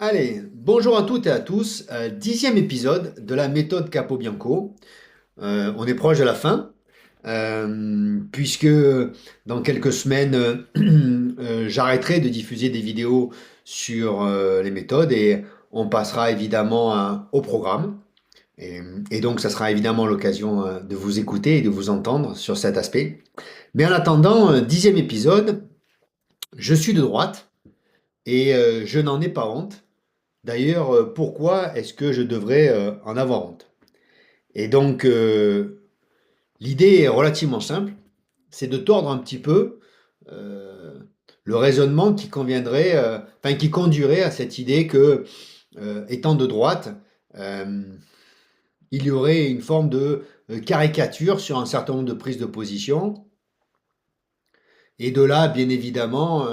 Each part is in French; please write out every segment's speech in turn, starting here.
Allez, bonjour à toutes et à tous. 10e épisode de la méthode Capobianco. On est proche de la fin, puisque dans quelques semaines, j'arrêterai de diffuser des vidéos sur les méthodes et on passera évidemment au programme. Et, et donc, ça sera évidemment l'occasion de vous écouter et de vous entendre sur cet aspect. Mais en attendant, 10e épisode, je suis de droite et je n'en ai pas honte. D'ailleurs, pourquoi est-ce que je devrais en avoir honte? Et donc, l'idée est relativement simple, c'est de tordre un petit peu euh, le raisonnement qui conviendrait, enfin qui conduirait à cette idée que, étant de droite, euh, il y aurait une forme de caricature sur un certain nombre de prises de position. Et de là, bien évidemment,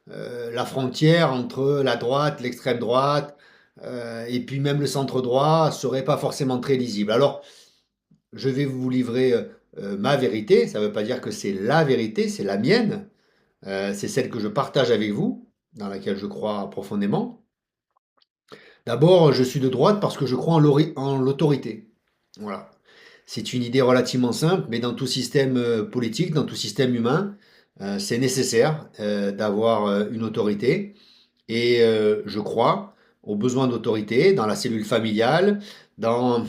la frontière entre la droite, l'extrême droite, et puis même le centre droit serait pas forcément très lisible. Alors, je vais vous livrer ma vérité. Ça ne veut pas dire que c'est la vérité, c'est la mienne. C'est celle que je partage avec vous, dans laquelle je crois profondément. D'abord, je suis de droite parce que je crois en l'autorité. Voilà. C'est une idée relativement simple, mais dans tout système politique, dans tout système humain, c'est nécessaire d'avoir une autorité. Et je crois aux besoins d'autorité dans la cellule familiale, dans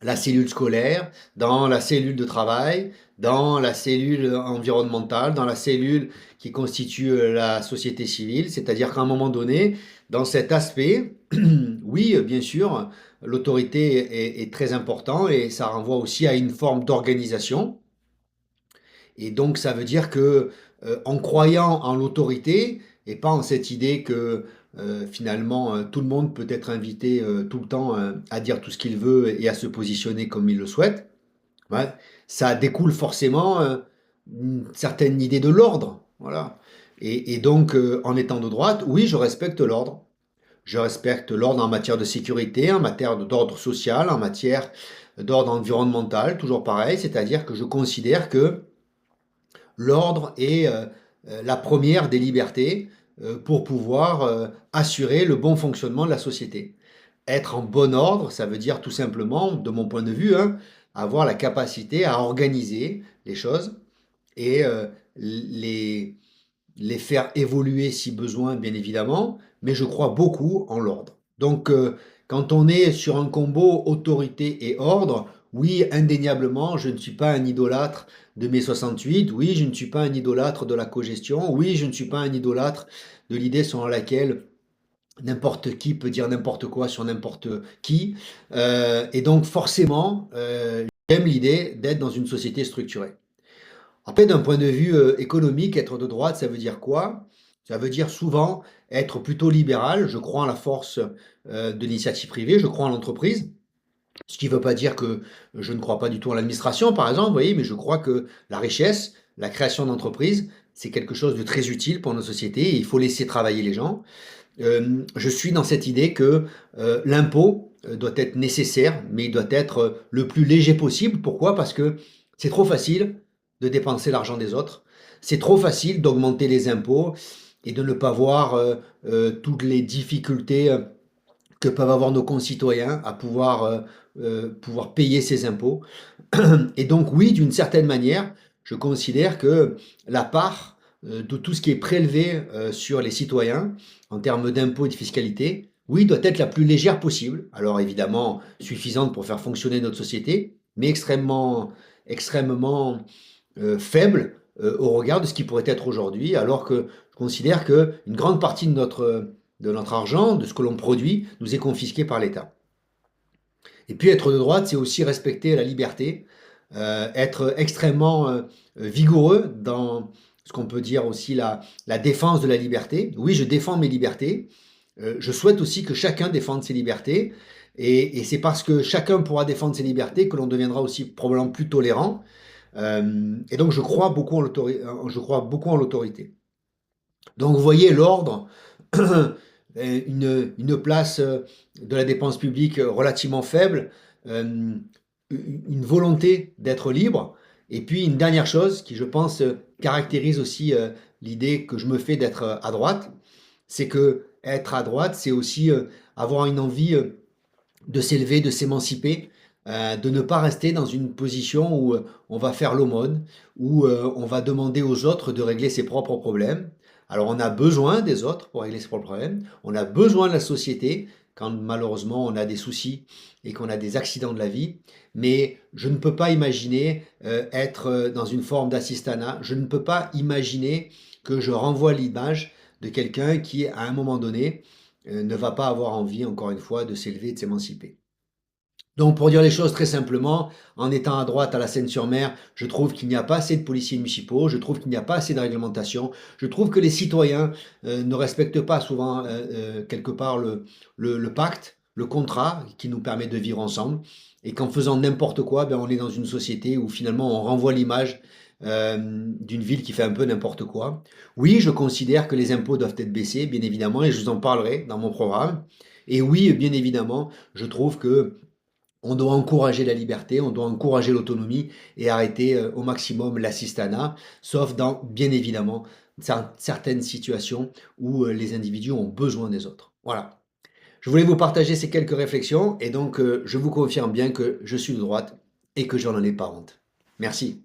la cellule scolaire, dans la cellule de travail, dans la cellule environnementale, dans la cellule qui constitue la société civile. C'est-à-dire qu'à un moment donné, dans cet aspect, oui, bien sûr, l'autorité est très important et ça renvoie aussi à une forme d'organisation. Et donc, ça veut dire que en croyant en l'autorité et pas en cette idée que finalement tout le monde peut être invité tout le temps à dire tout ce qu'il veut et à se positionner comme il le souhaite, ouais, ça découle forcément une certaine idée de l'ordre. Voilà. Et donc, en étant de droite, oui, je respecte l'ordre. Je respecte l'ordre en matière de sécurité, en matière d'ordre social, en matière d'ordre environnemental, toujours pareil, c'est-à-dire que je considère que l'ordre est la première des libertés pour pouvoir assurer le bon fonctionnement de la société. Être en bon ordre, ça veut dire tout simplement, de mon point de vue, hein, avoir la capacité à organiser les choses et les, les faire évoluer si besoin, bien évidemment, mais je crois beaucoup en l'ordre. Donc, quand on est sur un combo autorité et ordre, oui, indéniablement, je ne suis pas un idolâtre de mai 68, oui, je ne suis pas un idolâtre de la cogestion, oui, je ne suis pas un idolâtre de l'idée selon laquelle n'importe qui peut dire n'importe quoi sur n'importe qui. Et donc, forcément, j'aime l'idée d'être dans une société structurée. Après, d'un point de vue économique, être de droite, ça veut dire quoi? Ça veut dire souvent être plutôt libéral. Je crois en la force de l'initiative privée, je crois en l'entreprise. Ce qui ne veut pas dire que je ne crois pas du tout en l'administration, par exemple, vous voyez, mais je crois que la richesse, la création d'entreprises, c'est quelque chose de très utile pour nos sociétés et il faut laisser travailler les gens. Je suis dans cette idée que l'impôt doit être nécessaire, mais il doit être le plus léger possible. Pourquoi? Parce que c'est trop facile de dépenser l'argent des autres. C'est trop facile d'augmenter les impôts et de ne pas voir toutes les difficultés que peuvent avoir nos concitoyens à pouvoir payer ces impôts. Et donc oui, d'une certaine manière, je considère que la part de tout ce qui est prélevé sur les citoyens en termes d'impôts et de fiscalité, oui, doit être la plus légère possible. Alors évidemment, suffisante pour faire fonctionner notre société, mais extrêmement faible au regard de ce qui pourrait être aujourd'hui, alors que je considère qu'une grande partie de notre argent, de ce que l'on produit, nous est confisqué par l'État. Et puis être de droite, c'est aussi respecter la liberté, être extrêmement vigoureux dans ce qu'on peut dire aussi la défense de la liberté. Oui, je défends mes libertés. Je souhaite aussi que chacun défende ses libertés. Et c'est parce que chacun pourra défendre ses libertés que l'on deviendra aussi probablement plus tolérant. Et donc je crois beaucoup en l'autorité. Donc vous voyez l'ordre, une place de la dépense publique relativement faible, euh, une volonté d'être libre, et puis une dernière chose qui, je pense, caractérise aussi l'idée que je me fais d'être à droite, c'est que Être à droite, c'est aussi avoir une envie de s'élever, de s'émanciper, de ne pas rester dans une position où on va faire l'aumône, où on va demander aux autres de régler ses propres problèmes. Alors on a besoin des autres pour régler ses propres problèmes, on a besoin de la société quand malheureusement on a des soucis et qu'on a des accidents de la vie, mais je ne peux pas imaginer être dans une forme d'assistanat, je ne peux pas imaginer que je renvoie l'image de quelqu'un qui, à un moment donné, ne va pas avoir envie, encore une fois, de s'élever et de s'émanciper. Donc, pour dire les choses très simplement, en étant à droite à la Seine-sur-Mer, je trouve qu'il n'y a pas assez de policiers municipaux, je trouve qu'il n'y a pas assez de réglementation, je trouve que les citoyens ne respectent pas souvent, quelque part, le pacte, le contrat qui nous permet de vivre ensemble, et qu'en faisant n'importe quoi, ben, on est dans une société où finalement on renvoie l'image d'une ville qui fait un peu n'importe quoi. Oui, je considère que les impôts doivent être baissés, bien évidemment, et je vous en parlerai dans mon programme. Et oui, bien évidemment, je trouve que on doit encourager la liberté, on doit encourager l'autonomie et arrêter au maximum l'assistanat, sauf dans, bien évidemment, certaines situations où les individus ont besoin des autres. Voilà. Je voulais vous partager ces quelques réflexions et donc je vous confirme bien que je suis de droite et que je n'en ai pas honte. Merci.